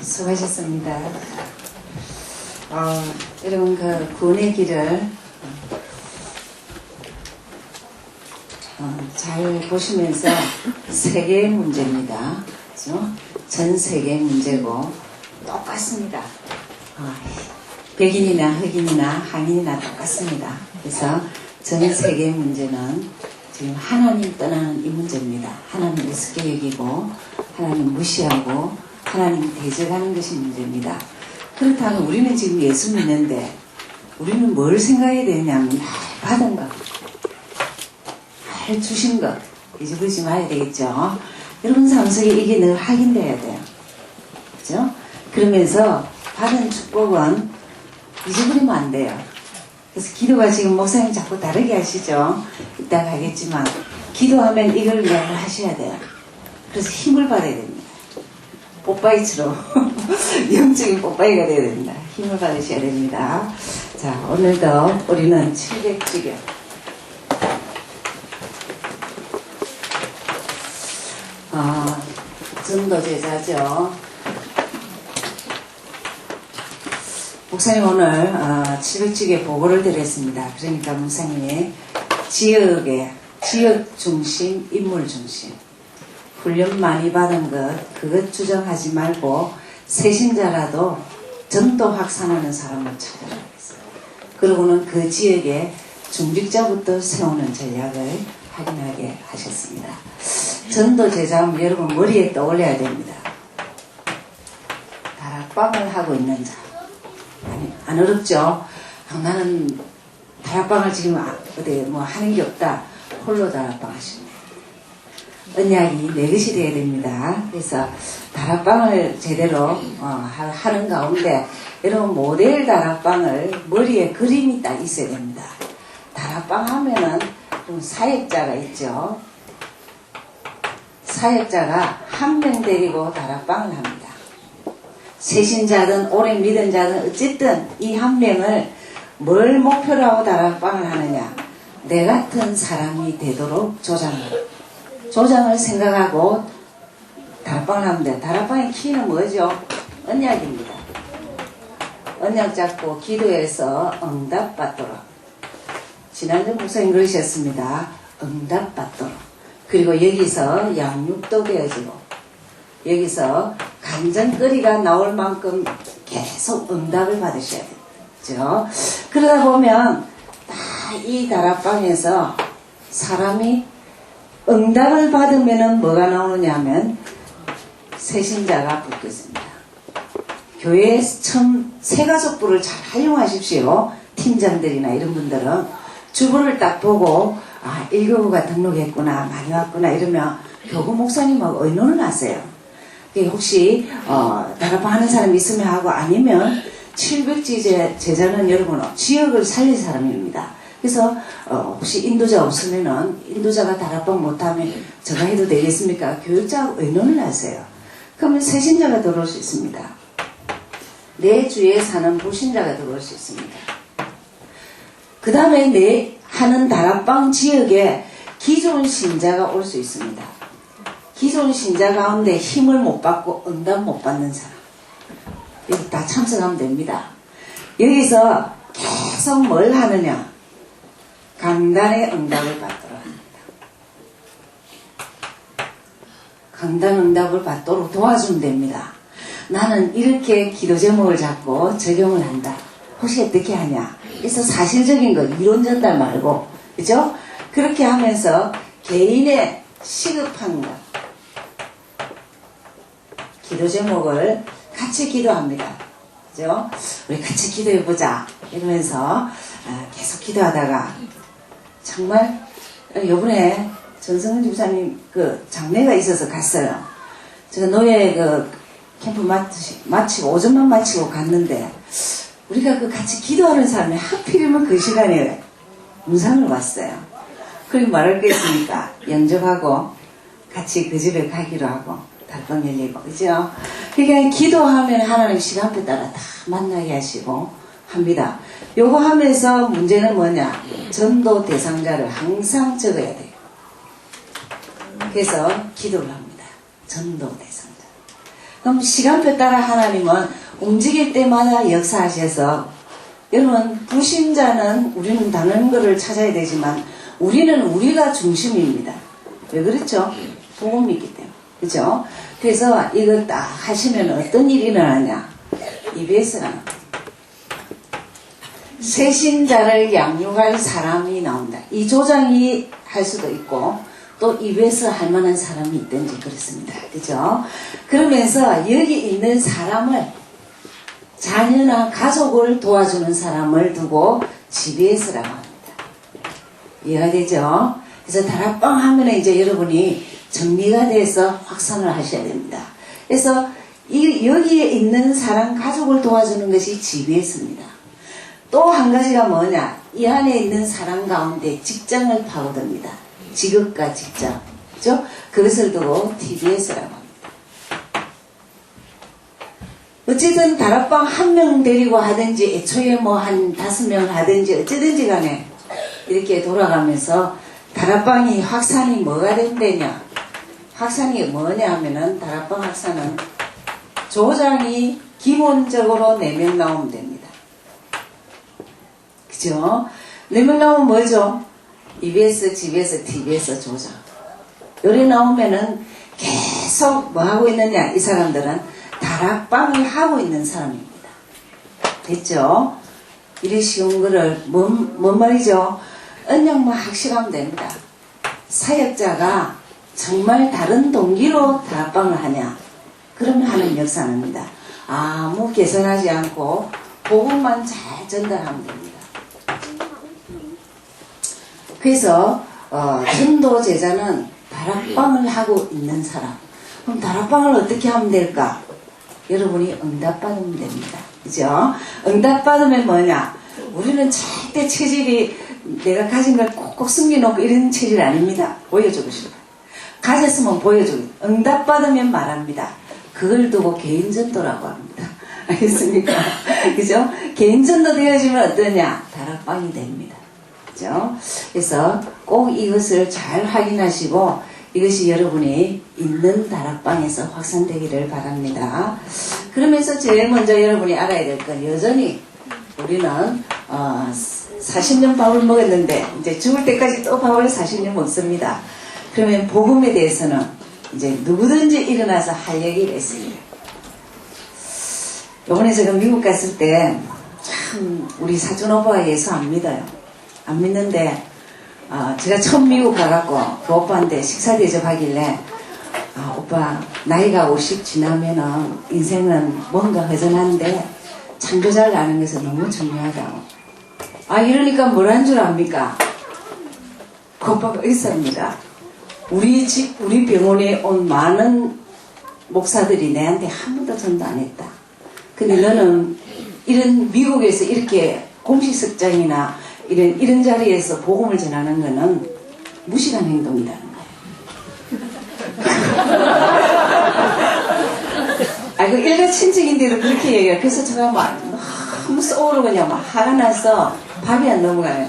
수고하셨습니다. 여러분 그 구원의 길을 잘 보시면서 세계의 문제입니다. 그죠? 전 세계의 문제고 똑같습니다. 백인이나 흑인이나 한인이나 똑같습니다. 그래서 전 세계의 문제는 지금 하나님 떠나는 이 문제입니다. 하나님 우습게 여기고 하나님 무시하고 하나님 대적하는 것이 문제입니다. 그렇다면 우리는 지금 예수 믿는데 우리는 뭘 생각해야 되냐면 받은 것, 주신 것 잊어버리지 말아야 되겠죠. 여러분 삶 속에 이게 늘 확인돼야 돼요. 그죠? 그러면서 받은 축복은 잊어버리면 안 돼요. 그래서 기도가 지금 목사님 자꾸 다르게 하시죠. 이따가 하겠지만 기도하면 이걸 늘 하셔야 돼요. 그래서 힘을 받아야 됩니다. 뽀빠이처럼 영적인 뽀빠이가 되어야 됩니다. 힘을 받으셔야 됩니다. 자, 오늘도 우리는 700주교 전도제자죠. 목사님 오늘 700주교 보고를 드렸습니다. 그러니까 목사님이 지역 중심, 인물 중심 훈련 많이 받은 그것 주장하지 말고 세신자라도 전도 확산하는 사람을 찾아라 했어요. 그러고는 그 지역에 중직자부터 세우는 전략을 확인하게 하셨습니다. 전도 제자면 여러분 머리에 떠올려야 됩니다. 다락방을 하고 있는 자. 아니, 안 어렵죠? 나는 다락방을 지금 어디 뭐 하는 게 없다. 홀로 다락방 하십니다. 언약이 내 것이 되어야 됩니다. 그래서 다락방을 제대로 하는 가운데 여러분 모델 다락방을 머리에 그림이 딱 있어야 됩니다. 다락방 하면은 좀 사역자가 있죠. 사역자가 한 명 데리고 다락방을 합니다. 세신자든 오래 믿은 자든 어쨌든 이 한 명을 뭘 목표로 하고 다락방을 하느냐. 내 같은 사람이 되도록 조장을 생각하고 다락방을 하면 돼요. 다락방의 키는 뭐죠? 언약입니다. 언약 잡고 기도해서 응답받도록. 지난주 목사님 그러셨습니다. 응답받도록. 그리고 여기서 양육도 되어지고 여기서 간장거리가 나올 만큼 계속 응답을 받으셔야 되죠. 그러다 보면 이 다락방에서 사람이 응답을 받으면 뭐가 나오느냐 하면 세신자가 붙겠습니다. 교회에 처음 새가족부를 잘 활용하십시오. 팀장들이나 이런 분들은 주부를 딱 보고 1교구가 등록했구나 많이 왔구나 이러면 교구 목사님하고 의논을 하세요. 혹시 다락방 하는 사람이 있으면 하고 아니면 700지 제자는 여러분 지역을 살릴 사람입니다. 그래서 혹시 인도자 없으면은 인도자가 다락방 못하면 제가 해도 되겠습니까? 교육자하고 의논을 하세요. 그러면 세신자가 들어올 수 있습니다. 내 주위에 사는 불신자가 들어올 수 있습니다. 그 다음에 내 하는 다락방 지역에 기존 신자가 올 수 있습니다. 기존 신자 가운데 힘을 못 받고 응답 못 받는 사람 여기 다 참석하면 됩니다. 여기서 계속 뭘 하느냐 강단의 응답을 받도록 합니다. 강단 응답을 받도록 도와주면 됩니다. 나는 이렇게 기도 제목을 잡고 적용을 한다. 혹시 어떻게 하냐? 그래서 사실적인 거 이론 전달 말고 그죠? 그렇게 하면서 개인의 시급한 것 기도 제목을 같이 기도합니다. 그죠? 우리 같이 기도해보자 이러면서 계속 기도하다가 정말 요번에 전성근 집사님 그 장례가 있어서 갔어요. 제가 노예 그 캠프 마치고 오전만 마치고 갔는데 우리가 그 같이 기도하는 사람이 하필이면 그 시간에 문상을 왔어요. 그리고 말할 게 있으니까 영접하고 같이 그 집에 가기로 하고 달방 열리고 그죠? 그러니까 기도하면 하나님 시간표 따라 다 만나게 하시고 합니다. 요거 하면서 문제는 뭐냐? 전도 대상자를 항상 적어야 돼요. 그래서 기도를 합니다. 전도 대상자. 그럼 시간표 따라 하나님은 움직일 때마다 역사하셔서 여러분 불신자는 우리는 다른 거를 찾아야 되지만 우리는 우리가 중심입니다. 왜 그렇죠? 복음이 있기 때문에. 그죠? 그래서 이걸 딱 하시면 어떤 일이 일어나냐? EBS라는 새신자를 양육할 사람이 나온다. 이 조장이 할 수도 있고 또 EBS 할 만한 사람이 있든지 그렇습니다. 그죠? 그러면서 여기 있는 사람을 자녀나 가족을 도와주는 사람을 두고 GBS라고 합니다. 이해가 되죠? 그래서 다락방 하면 이제 여러분이 정리가 돼서 확산을 하셔야 됩니다. 그래서 여기에 있는 사람 가족을 도와주는 것이 GBS입니다. 또 한 가지가 뭐냐? 이 안에 있는 사람 가운데 직장을 파고듭니다. 직업과 직장. 그죠? 그것을 두고 TBS라고 합니다. 어쨌든 다락방 한 명 데리고 하든지 애초에 뭐 한 5명 하든지 어찌든지 간에 이렇게 돌아가면서 다락방이 확산이 뭐가 된대냐? 확산이 뭐냐 하면은 다락방 확산은 조장이 기본적으로 4명 나오면 됩니다. 그죠? 4명 나오면 뭐죠? EBS, GBS, TBS 조장. 요리 나오면은 계속 뭐 하고 있느냐? 이 사람들은 다락방을 하고 있는 사람입니다. 됐죠? 이리 쉬운 거를 뭔 말이죠? 언양만 확실하면 됩니다. 사역자가 정말 다른 동기로 다락방을 하냐? 그러면 하는 역사입니다. 아무 개선하지 않고 복음만 잘 전달하면 됩니다. 그래서 전도 제자는 다락방을 하고 있는 사람. 그럼 다락방을 어떻게 하면 될까? 여러분이 응답받으면 됩니다. 그죠? 응답받으면 뭐냐? 우리는 절대 체질이 내가 가진 걸 꼭꼭 숨겨놓고 이런 체질 아닙니다. 보여주고 싶어요. 가졌으면 보여주고 응답받으면 말합니다. 그걸 두고 개인전도라고 합니다. 알겠습니까? 그죠? 개인전도 되어지면 어떠냐? 다락방이 됩니다. 그죠? 그래서 꼭 이것을 잘 확인하시고 이것이 여러분이 있는 다락방에서 확산되기를 바랍니다. 그러면서 제일 먼저 여러분이 알아야 될 건 여전히 우리는 40년 밥을 먹었는데 이제 죽을 때까지 또 밥을 40년 먹습니다. 그러면 복음에 대해서는 이제 누구든지 일어나서 할 얘기를 했습니다. 요번에 제가 미국 갔을 때 참 우리 사촌 오빠가 예수 안 믿어요. 안 믿는데 제가 처음 미국 가갖고 그 오빠한테 식사 대접하길래 오빠 나이가 50 지나면은 인생은 뭔가 허전한데 창조자를 아는 것은 너무 중요하다고. 이러니까 뭐란 줄 압니까? 그 오빠가 의사입니다. 우리 병원에 온 많은 목사들이 내한테 한 번도 전도 안 했다. 근데 너는 이런 미국에서 이렇게 공식석장이나 이런 자리에서 복음을 전하는 거는 무식한 행동이라는 거예요. 그 일가 친척인데도 그렇게 얘기해요. 그래서 제가 막 너무 쏘으로 그냥 막 화가 나서 밥이 안 넘어가요.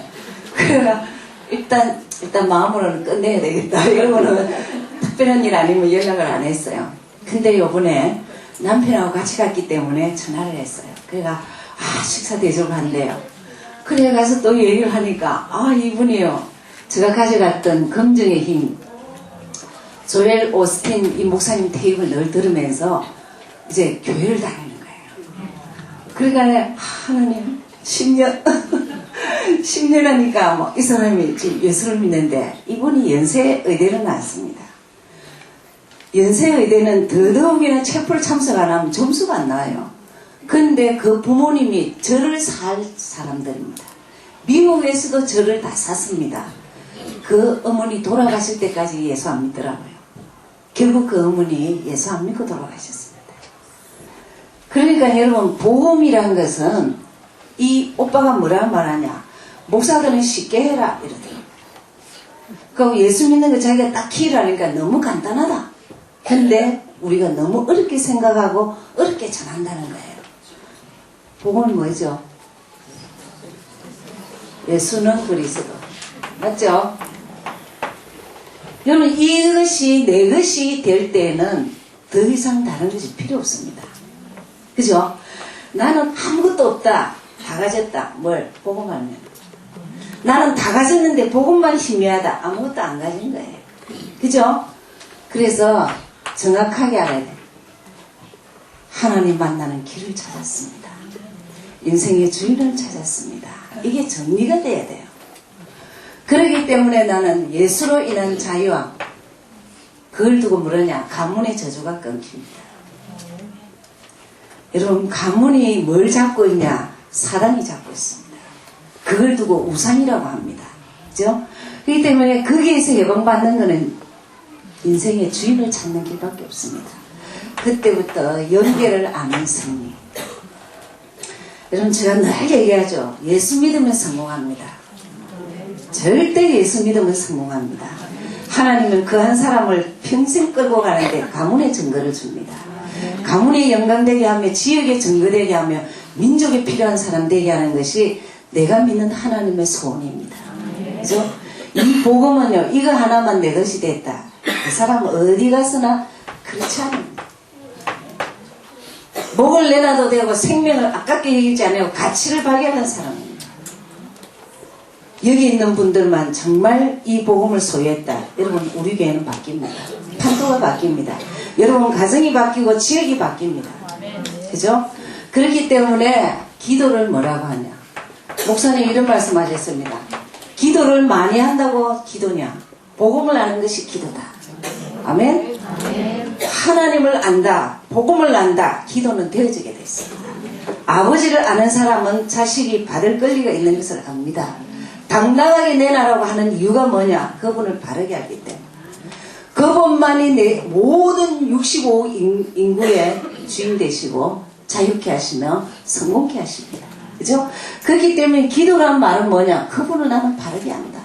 그래서 일단 마음으로는 끝내야 되겠다. 이러고는 특별한 일 아니면 연락을 안 했어요. 근데 요번에 남편하고 같이 갔기 때문에 전화를 했어요. 그래가 식사 대접을 한대요. 그래 가서 또 얘기를 하니까 이분이요. 제가 가져갔던 검증의 힘 조엘 오스틴 이 목사님 테이프를 늘 들으면서 이제 교회를 다니는 거예요. 그러니까 하나님 10년 10년 하니까 뭐 이 사람이 지금 예수를 믿는데 이분이 연세의대를 나왔습니다. 연세의대는 더더욱이나 체포를 참석 안 하면 점수가 안 나와요. 근데 그 부모님이 저를 살 사람들입니다. 미국에서도 저를 다 샀습니다. 그 어머니 돌아가실 때까지 예수 안 믿더라고요. 결국 그 어머니 예수 안 믿고 돌아가셨습니다. 그러니까 여러분 복음이란 것은 이 오빠가 뭐라 말하냐? 목사들은 쉽게 해라 이러더라고요. 그럼 예수 믿는 거 자기가 딱히 일하니까 너무 간단하다. 근데 우리가 너무 어렵게 생각하고 어렵게 전한다는 거예요. 복음은 뭐죠? 예수는 그리스도. 맞죠? 여러분 이것이 내 것이 될 때는 더 이상 다른 것이 필요 없습니다. 그죠? 나는 아무것도 없다. 다 가졌다. 뭘? 복음하면. 나는 다 가졌는데 복음만 희미하다. 아무것도 안 가진 거예요. 그죠? 그래서 정확하게 알아야 돼. 하나님 만나는 길을 찾았습니다. 인생의 주인을 찾았습니다. 이게 정리가 돼야 돼요. 그렇기 때문에 나는 예수로 인한 자유와 그걸 두고 뭐냐? 가문의 저주가 끊깁니다. 여러분, 가문이 뭘 잡고 있냐? 사단이 잡고 있습니다. 그걸 두고 우상이라고 합니다. 그죠? 그렇기 때문에 거기에서 해방받는 것은 인생의 주인을 찾는 길밖에 없습니다. 그때부터 연계를 아는 승리. 여러분, 제가 늘 얘기하죠. 예수 믿으면 성공합니다. 절대 예수 믿으면 성공합니다. 하나님은 그 한 사람을 평생 끌고 가는데 가문의 증거를 줍니다. 가문의 영광되게 하며 지역의 증거되게 하며 민족에 필요한 사람 되게 하는 것이 내가 믿는 하나님의 소원입니다. 그죠? 이 복음은요, 이거 하나만 내 것이 됐다. 그 사람은 어디 가서나 그렇지 않습니다. 목을 내놔도 되고 생명을 아깝게 여기지 않고 가치를 발견한 사람입니다. 여기 있는 분들만 정말 이 복음을 소유했다. 여러분, 우리 교회는 바뀝니다. 판도가 바뀝니다. 여러분, 가정이 바뀌고 지역이 바뀝니다. 그죠? 그렇기 때문에 기도를 뭐라고 하냐? 목사님 이런 말씀하셨습니다. 기도를 많이 한다고 기도냐? 복음을 아는 것이 기도다. 아멘? 하나님을 안다, 복음을 안다, 기도는 되어지게 됐습니다. 아버지를 아는 사람은 자식이 받을 권리가 있는 것을 압니다. 당당하게 내놔라고 하는 이유가 뭐냐? 그분을 바르게 알기 때문에. 그분만이 내 모든 65 인구의 주인 되시고 자유케 하시며 성공케 하십니다. 그죠? 그렇기 때문에 기도란 말은 뭐냐? 그분을 나는 바르게 안다.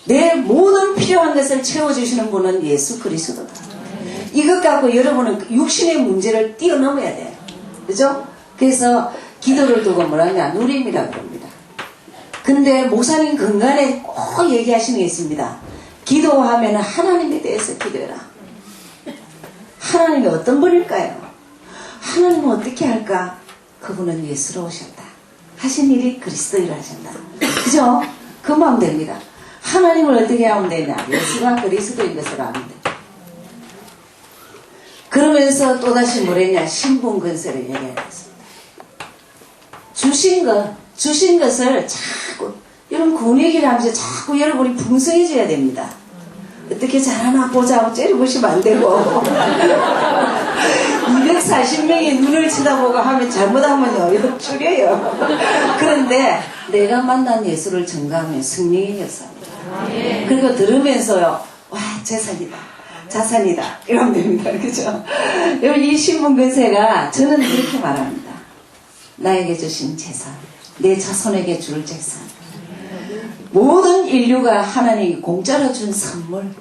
내 모든 필요한 것을 채워주시는 분은 예수 그리스도다. 이것 갖고 여러분은 육신의 문제를 뛰어넘어야 돼요. 그죠? 그래서 기도를 두고 뭐라냐? 누림이라고 합니다. 근데 목사님 근간에 꼭 얘기하시는 게 있습니다. 기도하면 하나님에 대해서 기도해라. 하나님이 어떤 분일까요? 하나님은 어떻게 할까? 그분은 예수로 오셨다. 하신 일이 그리스도를 하신다. 그죠? 그 마음 됩니다. 하나님을 어떻게 하면 되냐? 예수가 그리스도인 것을 아면 돼. 그러면서 또다시 뭐랬냐? 신분근세를 얘기하겠습니다. 주신 것을 자꾸, 이런 군얘기를 하면서 자꾸 여러분이 풍성해져야 됩니다. 어떻게 잘하나 보자 하고 째려보시면 안 되고 240명이 눈을 쳐다보고 하면 잘못하면요 이거 줄여요. 그런데 내가 만난 예수를 증거하면 승리의 역사입니다. 그리고 들으면서요, 와, 재산이다, 자산이다 이러면 됩니다. 그죠? 이 신분근세가 저는 이렇게 말합니다. 나에게 주신 재산, 내 자손에게 줄 재산, 모든 인류가 하나님이 공짜로 준 선물.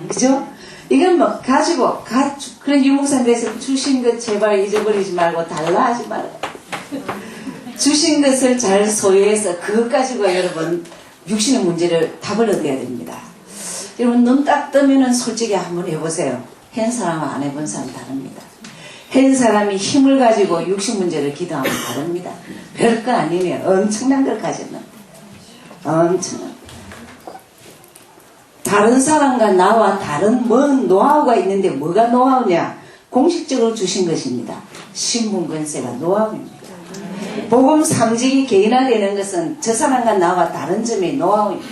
그죠? 이건 뭐 가지고 그런 유목사님께서 주신 것 제발 잊어버리지 말고 달라 하지 말아요. 주신 것을 잘 소유해서 그것 가지고 여러분 육신의 문제를 답을 얻어야 됩니다. 여러분 눈 딱 뜨면은 솔직히 한번 해보세요. 한 사람과 안 해본 사람 다릅니다. 한 사람이 힘을 가지고 육신 문제를 기도하면 다릅니다. 별거 아니면 엄청난 걸 가졌는데 엄청난. 다른 사람과 나와 다른 뭔 노하우가 있는데 뭐가 노하우냐? 공식적으로 주신 것입니다. 신분권세가 노하우입니다. 복음 삼직이 개인화되는 것은 저 사람과 나와 다른 점이 노하우입니다.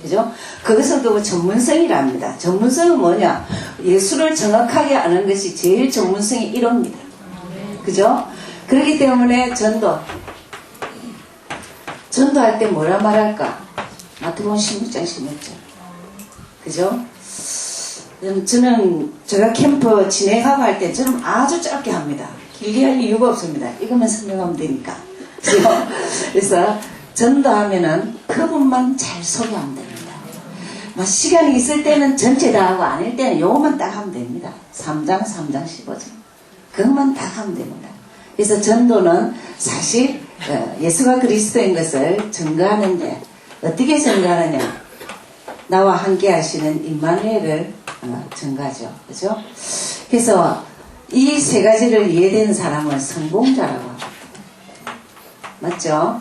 그죠? 그것을 두고 전문성이랍니다. 전문성은 뭐냐? 예수를 정확하게 아는 것이 제일 전문성의 1호입니다. 그죠? 그렇기 때문에 전도할 때 뭐라 말할까? 마태복음 16장 16절. 그죠? 저는 제가 캠프 진행하고 할 때 저는 아주 짧게 합니다. 길게 할 이유가 없습니다. 이것만 설명하면 되니까. 그죠? 그래서 전도하면은 그분만 잘 소개하면 됩니다. 뭐 시간이 있을 때는 전체 다 하고 아닐 때는 요것만 딱 하면 됩니다. 3장, 15장. 그것만 딱 하면 됩니다. 그래서 전도는 사실 예수가 그리스도인 것을 증거하는데 어떻게 증거하느냐? 나와 함께 하시는 임마누엘을 증거하죠. 그죠? 그래서 이 세 가지를 이해된 사람은 성공자라고 합니다. 맞죠?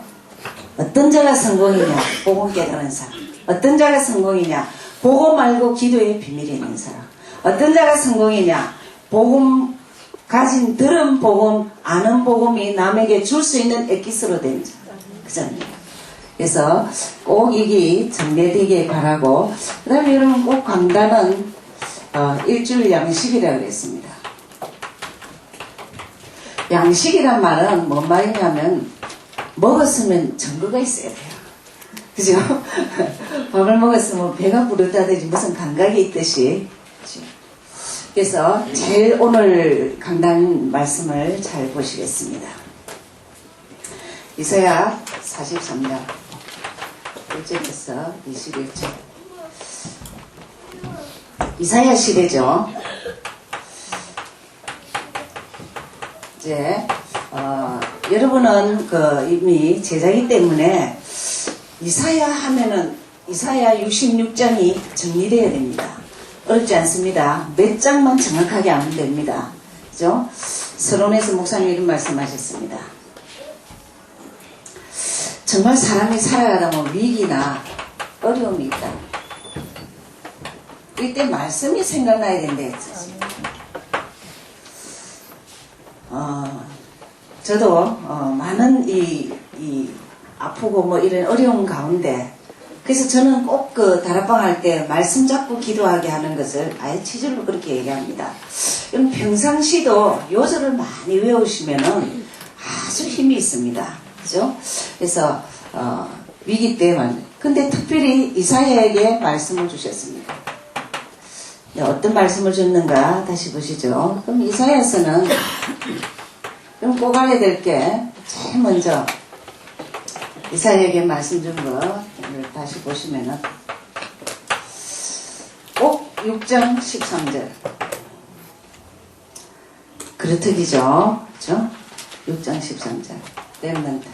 어떤 자가 성공이냐? 복음 깨달은 사람. 어떤 자가 성공이냐? 복음 말고 기도의 비밀이 있는 사람. 어떤 자가 성공이냐? 복음 가진 들은 복음, 아는 복음이 남에게 줄 수 있는 엑기스로 된 자. 그잖아요. 그래서 꼭 이게 정리되길 바라고, 그 다음에 여러분 꼭 강단은 일주일 양식이라고 그랬습니다. 양식이란 말은 뭔 말이냐면 먹었으면 증거가 있어야 돼요. 그죠? 밥을 먹었으면 배가 부르다든지 무슨 감각이 있듯이. 그죠? 그래서 제일 오늘 강단 말씀을 잘 보시겠습니다. 이사야 43장 1절에서 21절. 이사야 시대죠. 이제 여러분은 이미 제자이기 때문에 이사야 하면은 이사야 66장이 정리되어야 됩니다. 어렵지 않습니다. 몇 장만 정확하게 알면 됩니다. 그죠? 서론에서 목사님 이런 말씀하셨습니다. 정말 사람이 살아가다 보면 위기나 어려움이 있다. 이때 말씀이 생각나야 된대. 저도 많은 이 아프고 뭐 이런 어려운 가운데, 그래서 저는 꼭 다락방 할 때 말씀 잡고 기도하게 하는 것을 아예 치질로 그렇게 얘기합니다. 그럼 평상시도 요절을 많이 외우시면은 아주 힘이 있습니다. 그죠? 그래서 위기 때만. 근데 특별히 이사야에게 말씀을 주셨습니다. 어떤 말씀을 줬는가 다시 보시죠. 그럼 이사야서는 그럼 꼭 알아야 될 게 제일 먼저 이사야에게 말씀 준 거 다시 보시면은 꼭 6장 13절 그렇듯이죠. 그렇죠? 6장 13절 렘넌트.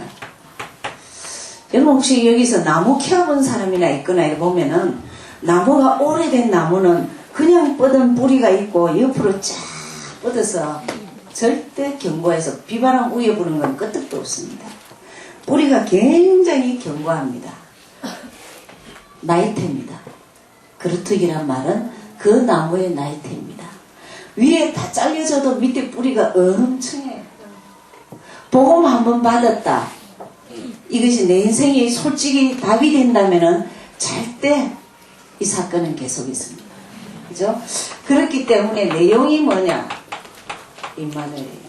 여러분 혹시 여기서 나무 키워본 사람이나 있거나 이렇게 보면은 나무가 오래된 나무는 그냥 뻗은 뿌리가 있고 옆으로 쫙 뻗어서 절대 견고해서 비바람 위에 부는 건 끄떡도 없습니다. 뿌리가 굉장히 견고합니다. 나이테입니다. 그루트기란 말은 그 나무의 나이테입니다. 위에 다 잘려져도 밑에 뿌리가 엄청해요. 복음 한번 받았다. 이것이 내 인생이 솔직히 답이 된다면은 절대 이 사건은 계속 있습니다. 그죠? 그렇기 때문에 내용이 뭐냐? 임마누엘.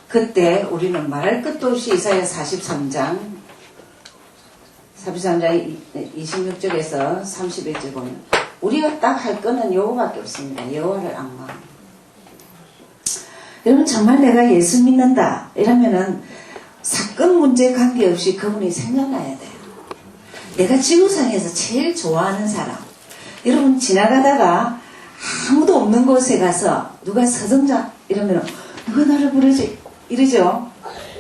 그때 우리는 말할 것도 없이 이사야 43장 26절에서 31절 보면 우리가 딱 할 거는 요거밖에 없습니다. 여호와를 앙망. 여러분 정말 내가 예수 믿는다 이러면은 사건 문제 관계없이 그분이 생각나야 돼요. 내가 지구상에서 제일 좋아하는 사람. 여러분 지나가다가 아무도 없는 곳에 가서 누가 서정자 이러면 누가 나를 부르지? 이러죠.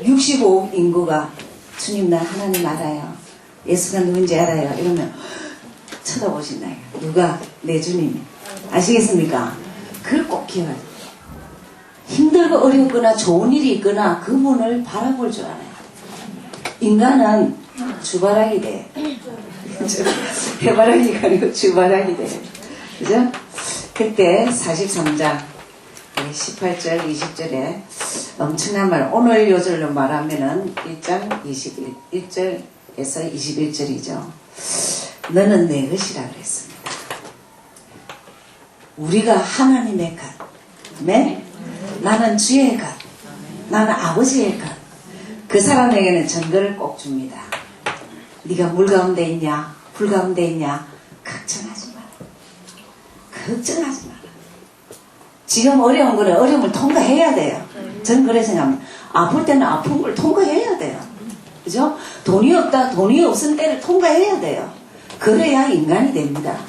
65억 인구가 주님 나 하나님 알아요. 예수가 누군지 알아요. 이러면 쳐다보신다. 누가? 내 주님. 아시겠습니까? 그걸 꼭 기억하세요. 힘들고 어렵거나 좋은 일이 있거나 그분을 바라볼 줄 알아요. 인간은 주바라기 돼. 해바라기가 아니고 주바라기 돼. 그죠? 그때 43장 18절 20절에 엄청난 말, 오늘 요절로 말하면은 1장 21절에서 21절이죠. 너는 내 것이라 그랬습니다. 우리가 하나님의 것. 네? 나는 주의 것. 나는 아버지의 것. 그 사람에게는 증거를 꼭 줍니다. 네가 물 가운데 있냐? 불 가운데 있냐? 걱정하지 마라. 걱정하지 마라. 지금 어려운 거는 어려움을 통과해야 돼요. 저는 그래 생각합니다. 아플 때는 아픈 걸 통과해야 돼요. 그죠? 돈이 없다, 돈이 없은 때를 통과해야 돼요. 그래야 인간이 됩니다.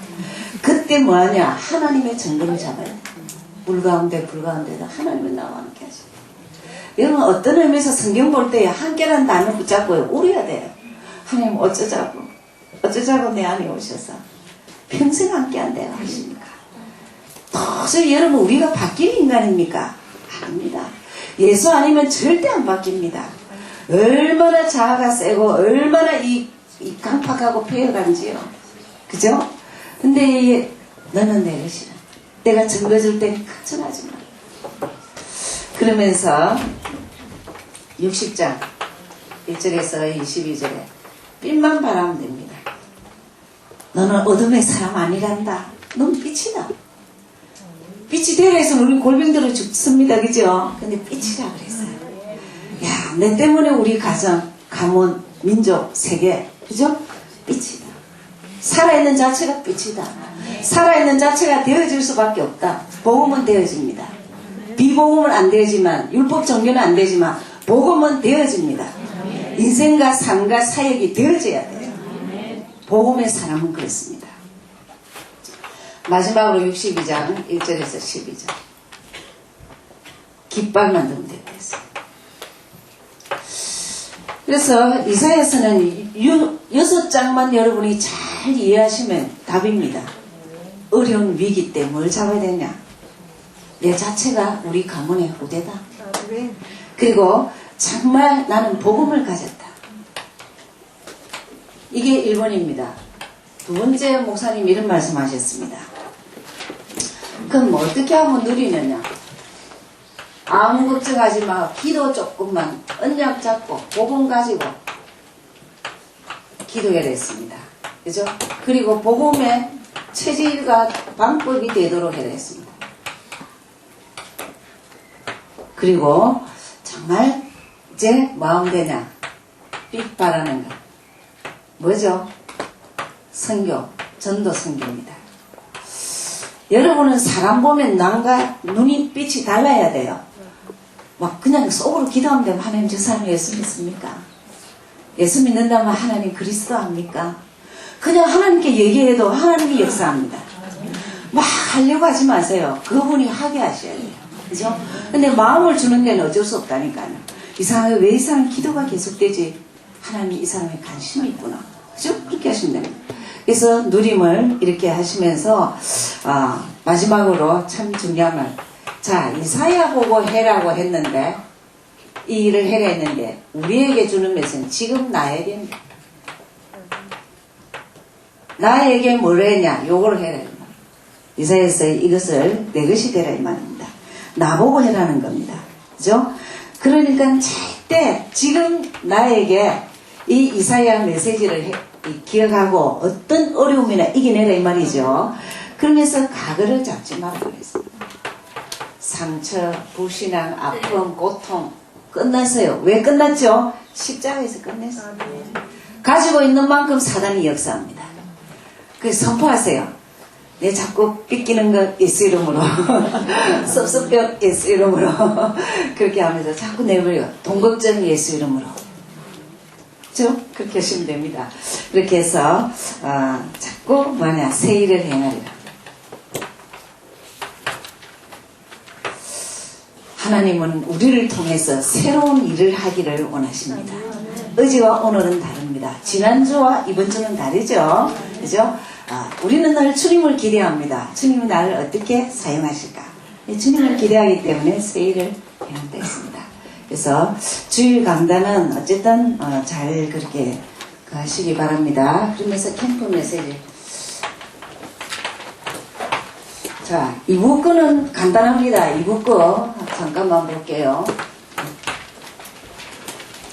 그때 뭐하냐? 하나님의 증거를 잡아야 돼요. 물 가운데, 불 가운데도 하나님은 나와 함께 하시고. 여러분, 어떤 의미에서 성경 볼 때 함께라는 단어 붙잡고 울어야 돼요. 하나님 어쩌자고. 어쩌자고 내 안에 오셔서 평생 함께 한다고 하십니까? 도저히 여러분 우리가 바뀌는 인간입니까? 아닙니다. 예수 아니면 절대 안 바뀝니다. 얼마나 자아가 세고 얼마나 이 강팍하고 폐허간지요. 그죠? 근데 너는 내 것이라. 내가 증거 줄 때는 걱정하지 마. 그러면서 60장 1절에서 22절에 빛만 바라면 됩니다. 너는 어둠의 사람 아니란다. 넌 빛이다. 빛이 되라 해서 우리 골병들은 죽습니다. 그죠? 근데 빛이라 그랬어요. 야, 내 때문에 우리 가정, 가문, 민족, 세계, 그죠? 빛이다. 살아있는 자체가 빛이다. 살아있는 자체가 되어질 수밖에 없다. 복음은 되어집니다. 비복음은 안 되지만, 율법 정교는 안 되지만, 복음은 되어집니다. 인생과 삶과 사역이 되어져야 돼요. 복음의 사람은 그렇습니다. 마지막으로 62장 1절에서 12절. 깃발 만들면 됐어요. 그래서 이사야서는 6장만 여러분이 잘 이해하시면 답입니다. 어려운 위기 때 뭘 잡아야 되냐? 내 자체가 우리 가문의 후대다. 그리고 정말 나는 복음을 가졌다. 이게 1번입니다. 두 번째 목사님 이런 말씀하셨습니다. 그럼 뭐 어떻게 하면 누리느냐? 아무 걱정하지 마. 기도 조금만 언약 잡고 복음 가지고 기도해야 했습니다. 그죠? 그리고 복음의 체질과 방법이 되도록 해야 했습니다. 그리고 정말 이제 마음되냐? 빛 바라는 것. 뭐죠? 선교, 전도 선교입니다. 여러분은 사람 보면 남과 눈이 빛이 달라야 돼요. 막 그냥 속으로 기도하면 되면 하나님 저 사람이 예수 믿습니까? 예수 믿는다면 하나님 그리스도 합니까? 그냥 하나님께 얘기해도 하나님이 역사합니다. 막 하려고 하지 마세요. 그분이 하게 하셔야 돼요. 그죠? 근데 마음을 주는 데는 어쩔 수 없다니까요. 이 사람이 왜 이 사람 기도가 계속되지? 하나님이 이 사람에 관심이 있구나. 그죠? 그렇게 하시면 됩니다. 그래서 누림을 이렇게 하시면서 마지막으로 참 중요한 말. 자, 이사야 보고 해라고 했는데 이 일을 해라 했는데 우리에게 주는 메시지는 지금 나에게 나에게 뭘 했냐? 요걸 해라. 이사야에서 이것을 내 것이 되라 이 말입니다. 나보고 해라는 겁니다. 그죠? 그러니까 절대 지금 나에게 이 이사야 메시지를 기억하고 어떤 어려움이나 이겨내라 이 말이죠. 그러면서 가거를 잡지 말라고 했습니다. 상처, 불신앙, 아픔, 고통 끝났어요. 왜 끝났죠? 십자가에서 끝냈어요. 가지고 있는 만큼 사단이 역사합니다. 그래서 선포하세요. 내 자꾸 삐끼는 것 예수 이름으로 섭섭병 예수 이름으로 그렇게 하면서 자꾸 내버려 돈 걱정 예수 이름으로 그렇죠? 그렇게 하시면 됩니다. 그렇게 해서 자꾸 뭐냐 새 일을 행하리라. 하나님은 우리를 통해서 새로운 일을 하기를 원하십니다. 어제와 오늘은 다릅니다. 지난주와 이번 주는 다르죠. 그죠? 우리는 늘 주님을 기대합니다. 주님은 나를 어떻게 사용하실까? 주님을 기대하기 때문에 새 일을 해놓고 있습니다. 그래서 주일 강단은 어쨌든 잘 그렇게 하시기 바랍니다. 그러면서 캠프 메시지. 자, 2부 거는 간단합니다. 2부 거 잠깐만 볼게요.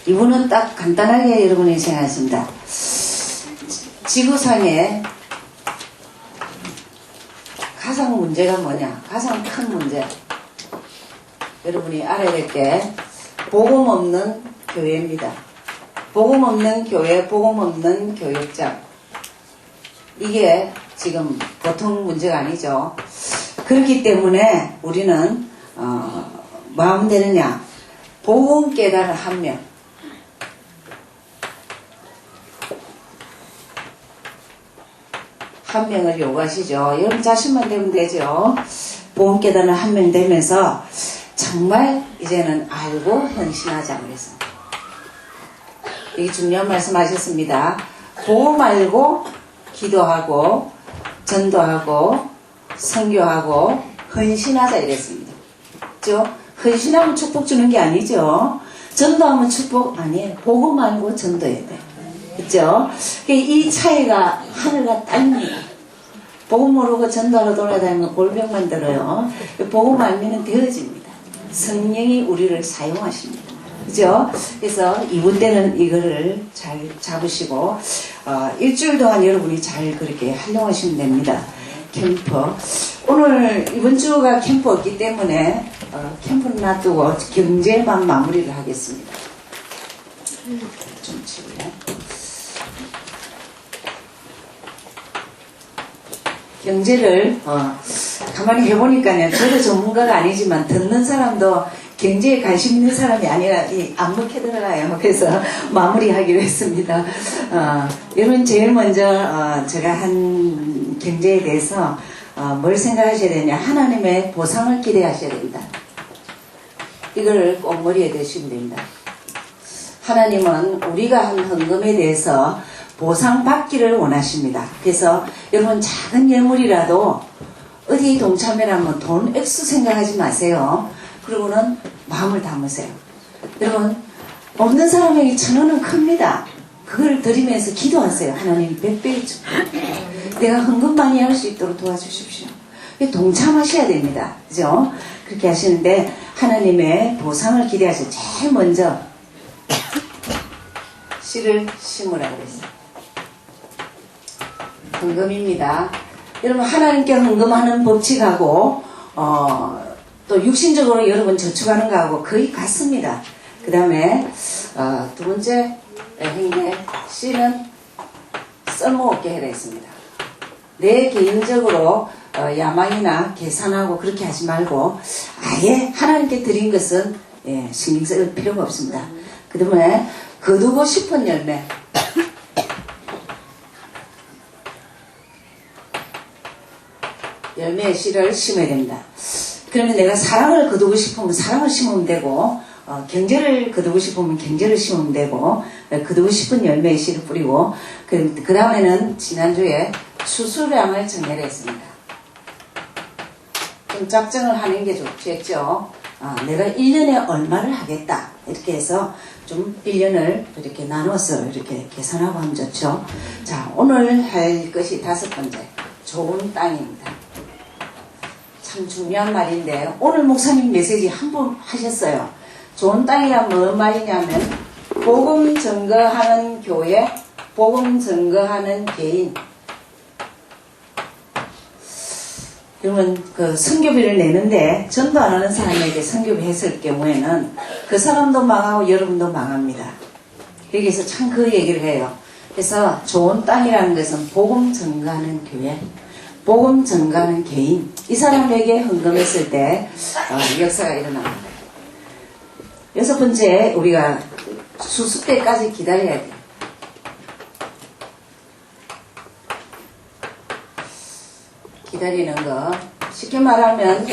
2부는 딱 간단하게 여러분이 생각했습니다. 지구상에 가장 문제가 뭐냐? 가장 큰 문제. 여러분이 알아야 될 게 복음 없는 교회입니다. 복음 없는 교회, 복음 없는 교육장. 이게 지금 보통 문제가 아니죠. 그렇기 때문에 우리는 마음 되느냐? 복음 깨달은 한 명. 한 명을 요구하시죠. 여러분 자신만 되면 되죠. 복음 깨달은 한 명 되면서 정말 이제는 알고 헌신하자 그랬습니다. 이게 중요한 말씀 하셨습니다. 보고 말고 기도하고 전도하고 선교하고 헌신하자 이랬습니다. 그죠? 헌신하면 축복 주는 게 아니죠. 전도하면 축복 아니에요. 보고 말고 전도해야 돼. 그죠? 이 차이가 하늘과 땅입니다. 보고 모르고 전도하러 돌아다니면 골병만 들어요. 보고 말면 되어집니다. 성령이 우리를 사용하십니다. 그죠? 그래서 이번 때는 이거를 잘 잡으시고 일주일 동안 여러분이 잘 그렇게 활용하시면 됩니다. 캠프. 오늘 이번 주가 캠프였기 때문에 캠프는 놔두고 경제만 마무리를 하겠습니다. 좀 치고요. 경제를 가만히 해보니까요. 저도 전문가가 아니지만 듣는 사람도 경제에 관심 있는 사람이 아니라 안 먹게 들어가요. 그래서 마무리하기로 했습니다. 여러분 제일 먼저 제가 한 경제에 대해서 뭘 생각하셔야 되냐. 하나님의 보상을 기대하셔야 됩니다. 이걸 꼭 머리에 넣으시면 됩니다. 하나님은 우리가 한 헌금에 대해서 보상받기를 원하십니다. 그래서 여러분 작은 예물이라도 어디에 동참회라면 돈 액수 생각하지 마세요. 그리고는 마음을 담으세요. 여러분 없는 사람에게 1,000원은 큽니다. 그걸 드리면서 기도하세요. 하나님 100배 주고 내가 헌금 많이 할 수 있도록 도와주십시오. 동참하셔야 됩니다. 그죠? 그렇게 하시는데 하나님의 보상을 기대하셔서 제일 먼저 씨를 심으라 그랬어요. 헌금입니다. 여러분 하나님께 헌금하는 법칙하고 또 육신적으로 여러분 저축하는 거하고 거의 같습니다. 그 다음에 두 번째 행위 씨는 쓸모없게 해라 했습니다. 내 개인적으로 야망이나 계산하고 그렇게 하지 말고 아예 하나님께 드린 것은 신경 쓸 필요가 없습니다. 그 다음에 거두고 싶은 열매 열매의 씨를 심어야 됩니다. 그러면 내가 사랑을 거두고 싶으면 사랑을 심으면 되고 경제를 거두고 싶으면 경제를 심으면 되고 거두고 싶은 열매의 씨를 뿌리고 그 다음에는 지난주에 수수량을 정해라 했습니다. 좀 작정을 하는 게 좋겠죠. 내가 1년에 얼마를 하겠다 이렇게 해서 좀 1년을 이렇게 나눠서 이렇게 계산하고 하면 좋죠. 자, 오늘 할 것이 5번째 좋은 땅입니다. 참 중요한 말인데 오늘 목사님 메시지 한 번 하셨어요. 좋은 땅이란 뭔 말이냐면 복음 증거하는 교회, 복음 증거하는 개인. 그러면 그 선교비를 내는데 전도 안 하는 사람에게 선교비 했을 경우에는 그 사람도 망하고 여러분도 망합니다. 여기서 참 그 얘기를 해요. 그래서 좋은 땅이라는 것은 복음 증거하는 교회, 복음 증거하는 개인, 이 사람에게 헌금했을 때 역사가 일어납니다. 6번째, 우리가 수수 때까지 기다려야 돼요. 기다리는 거 쉽게 말하면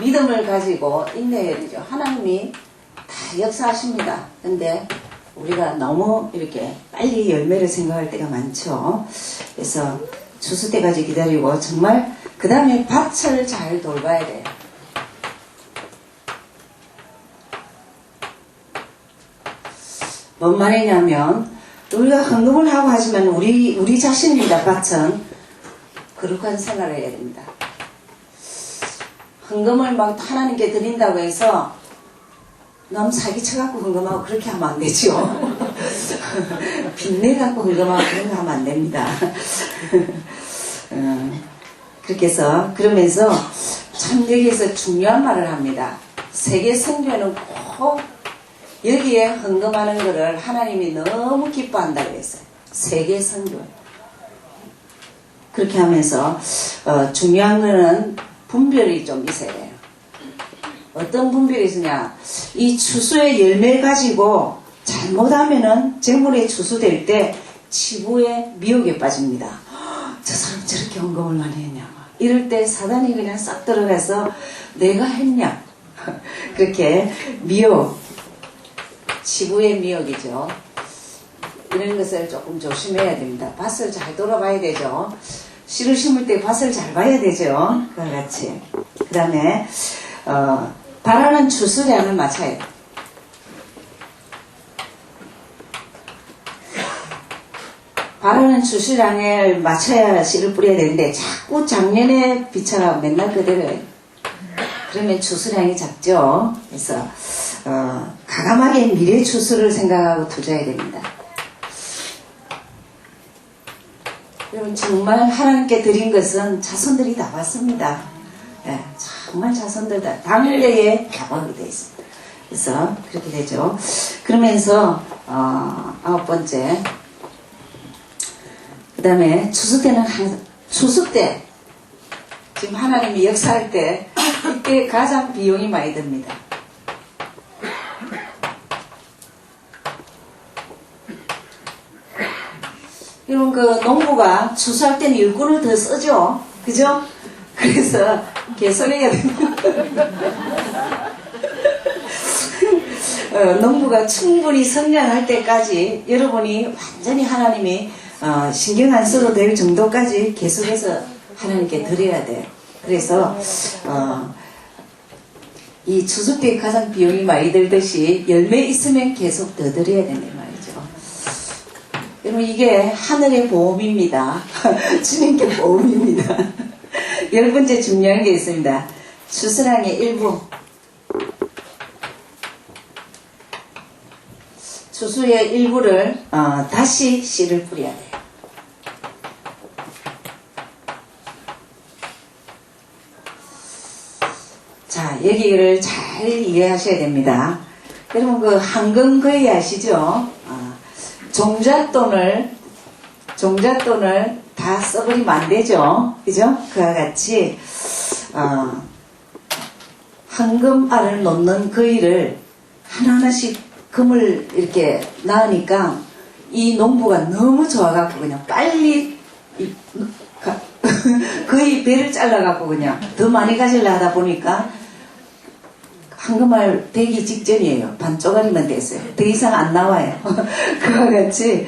믿음을 가지고 인내해야 되죠. 하나님이 다 역사하십니다. 근데 우리가 너무 이렇게 빨리 열매를 생각할 때가 많죠. 그래서 추수 때까지 기다리고 정말 그 다음에 밭을 잘 돌봐야 돼요. 뭔 말이냐면 우리가 헌금을 하고 하지만 우리 자신입니다. 밭은 거룩한 생활을 해야 됩니다. 헌금을 막 하나님께 드린다고 해서 너무 사기쳐갖고 헌금하고 그렇게 하면 안 되죠. 빚내갖고 헌금하고 그런 거 하면 안 됩니다. 그렇게 해서 그러면서 참 여기에서 중요한 말을 합니다. 세계 선교는 꼭 여기에 헌금하는 것을 하나님이 너무 기뻐한다고 했어요. 세계 선교. 그렇게 하면서 중요한 거는 분별이 좀 있어야 돼요. 어떤 분별이 있으냐. 이 추수의 열매 가지고 잘못하면은 재물이 추수될 때 치부의 미혹에 빠집니다. 저 사람 저렇게 헌금을 많이 했냐. 이럴 때 사단이 그냥 싹 들어가서 내가 했냐. 그렇게 미혹, 치부의 미혹이죠. 이런 것을 조금 조심해야 됩니다. 밭을 잘 돌아봐야 되죠. 씨를 심을 때 밭을 잘 봐야 되죠. 그와 같이. 그 다음에 바라는 추수량을 맞춰야 돼요. 바라는 추수량을 맞춰야 씨를 뿌려야 되는데 자꾸 작년에 비춰가 맨날 그대로예요. 그러면 추수량이 작죠. 그래서 가감하게 미래 추수를 생각하고 투자해야 됩니다. 여러분 정말 하나님께 드린 것은 자손들이 다 받습니다. 네, 정말 자손들 다 당대에 가방이 되어 있습니다. 그래서 그렇게 되죠. 그러면서 9번째, 그 다음에 추수 때는 항상 추수 때 지금 하나님이 역사할 때 이때 가장 비용이 많이 듭니다. 여러분 그 농부가 추수할 때는 일꾼을 더 쓰죠. 그죠? 그래서 개선해야 됩니다. 농부가 충분히 성장할 때까지 여러분이 완전히 하나님이 신경 안 써도 될 정도까지 계속해서 하나님께 드려야 돼요. 그래서 이 추수 때 가장 비용이 많이 들듯이 열매 있으면 계속 더 드려야 된단 말이죠. 여러분 이게 하늘의 보험입니다. 주님께 보험입니다. 10번째 중요한 게 있습니다. 추수량의 일부, 추수의 일부를 다시 씨를 뿌려야 돼요. 자, 여기를 잘 이해하셔야 됩니다. 여러분 그 황금거위 아시죠? 종잣돈을 다 써버리면 안 되죠. 그죠? 그와 같이 황금알을 놓는 거위를 하나하나씩 금을 이렇게 낳으니까 이 농부가 너무 좋아갖고 그냥 빨리 거의 배를 잘라갖고 그냥 더 많이 가지려 하다 보니까 황금알 되기 직전이에요. 반 쪼가리만 됐어요. 더 이상 안 나와요. 그와 같이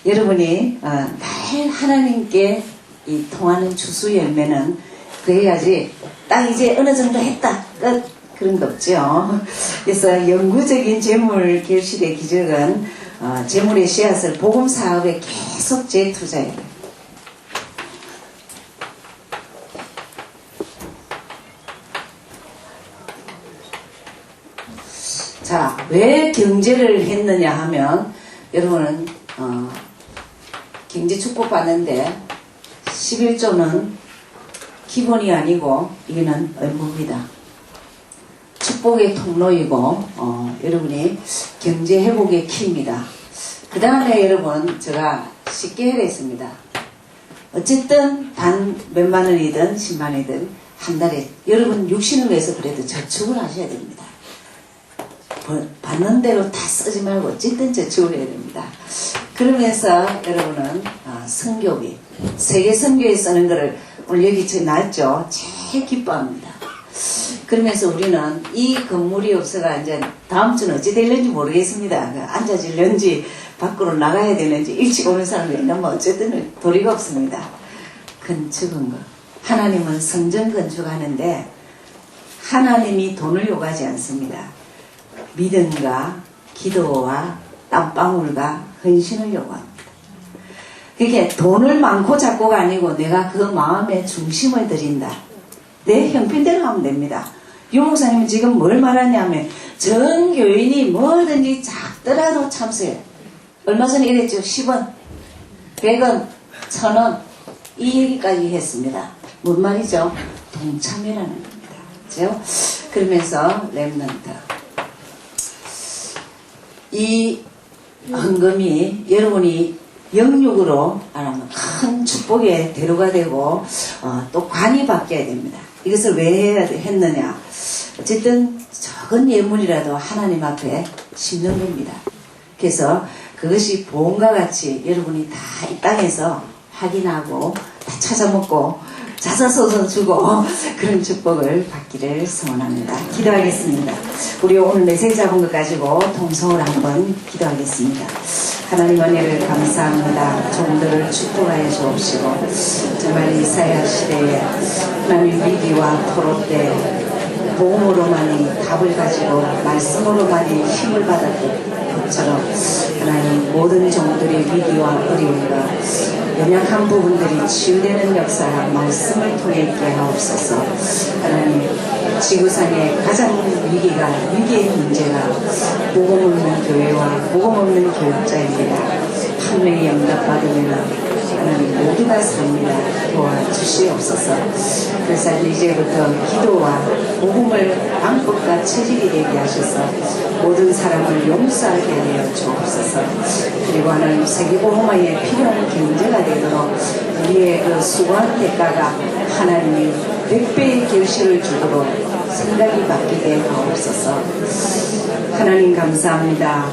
여러분이 늘 하나님께 이 통하는 추수 열매는 그래야지 딱 이제 어느 정도 했다 끝 그런 거 없죠. 그래서 영구적인 재물 결실의 기적은 재물의 씨앗을 복음 사업에 계속 재투자해야 돼요. 자, 왜 경제를 했느냐 하면 여러분은 경제 축복 받는데 11조는 기본이 아니고 이거는 의무입니다. 축복의 통로이고 여러분이 경제 회복의 키입니다. 그 다음에 여러분 제가 쉽게 해냈습니다. 어쨌든 단 몇만 원이든 10만 원이든 한 달에 여러분 육신을 위해서 그래도 저축을 하셔야 됩니다. 받는 대로 다 쓰지 말고 어쨌든 저축을 해야 됩니다. 그러면서 여러분은 선교비, 세계 선교에 쓰는 거를 오늘 여기 나왔죠. 제일 기뻐합니다. 그러면서 우리는 이 건물이 없어가 이제 다음 주는 어찌 될는지 모르겠습니다. 앉아질는지 밖으로 나가야 되는지 일찍 오는 사람이 있는 뭐 어쨌든 도리가 없습니다. 건축은 거. 하나님은 성전 건축하는데 하나님이 돈을 요구하지 않습니다. 믿음과 기도와 땀방울과 헌신을 요구합니다. 그게 돈을 많고 작고가 아니고 내가 그 마음의 중심을 드린다. 내 형편대로 하면 됩니다. 유 목사님은 지금 뭘 말하냐면 전 교인이 뭐든지 작더라도 참석해. 얼마 전에 이랬죠. 10원, 100원, 1000원 이 얘기까지 했습니다. 뭔 말이죠? 동참이라는 겁니다. 그렇죠? 그러면서 렘넌트 이 헌금이 여러분이 영육으로 말하면 큰 축복의 대로가 되고 또 관이 바뀌어야 됩니다. 이것을 왜 해야 했느냐? 어쨌든 적은 예물이라도 하나님 앞에 심는 겁니다. 그래서 그것이 보험과 같이 여러분이 다 이 땅에서 확인하고 다 찾아먹고 자자소서 주고 그런 축복을 받기를 소원합니다. 기도하겠습니다. 우리 오늘 메시지 잡은 것 가지고 통성을 한번 기도하겠습니다. 하나님 은혜를 감사합니다. 종들을 축복하여 주옵시고 정말 이사야 시대에 하나님 위기와 토로 때 복음으로만이 답을 가지고 말씀으로만이 힘을 받았던 것처럼 하나님 모든 종들의 위기와 어려움과 연약한 부분들이 치유되는 역사가 말씀을 통해 있게 하옵소서. 하나님 지구상의 가장 위기의 문제가 복음 없는 교회와 복음 없는 교육자입니다. 한 명이 응답받으면 하나님 모두가 삽니다. 도와주시옵소서. 그래서 이제부터 기도와 복음을 방법과 체질이 되게 하셔서 모든 사람을 용서하게 하여 주옵소서. 그리고 하나님 세계복음화에 필요한 경제가 되도록 우리의 그 수고한 대가가 하나님이 100배의 결실을 주도록 생각이 바뀌게 하옵소서. 하나님 감사합니다.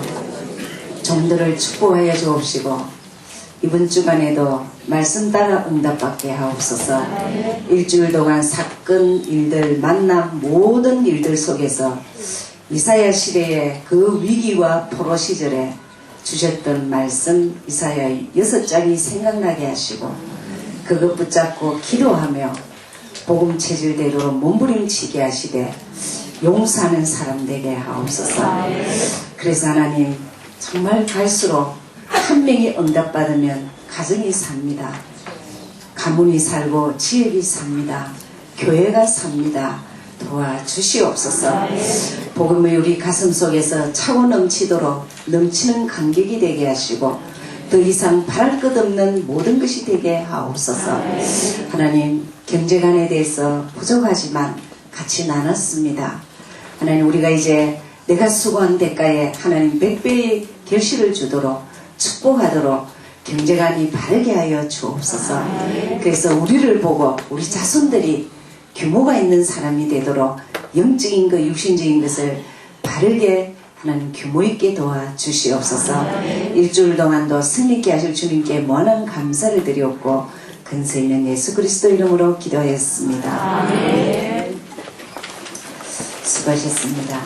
종들을 축복하여 주옵시고 이번 주간에도 말씀 따라 응답받게 하옵소서. 일주일 동안 사건, 일들, 만남 모든 일들 속에서 이사야 시대의 그 위기와 포로 시절에 주셨던 말씀 이사야 6장이 생각나게 하시고 그것 붙잡고 기도하며 복음 체질대로 몸부림치게 하시되 용서하는 사람 되게 하옵소서. 그래서 하나님 정말 갈수록 한 명이 응답받으면 가정이 삽니다. 가문이 살고 지역이 삽니다. 교회가 삽니다. 도와주시옵소서. 복음이 우리 가슴 속에서 차고 넘치도록 넘치는 감격이 되게 하시고 더 이상 바랄 것 없는 모든 것이 되게 하옵소서. 하나님 경제관에 대해서 부족하지만 같이 나눴습니다. 하나님 우리가 이제 내가 수고한 대가에 하나님 100배의 결실을 주도록 축복하도록 경제관이 바르게 하여 주옵소서. 그래서 우리를 보고 우리 자손들이 규모가 있는 사람이 되도록 영적인 것, 육신적인 것을 바르게 하나님 규모 있게 도와주시옵소서. 일주일 동안도 승리케 하실 주님께 무한한 감사를 드리옵고 근세 있는 예수 그리스도 이름으로 기도했습니다. 수고하셨습니다.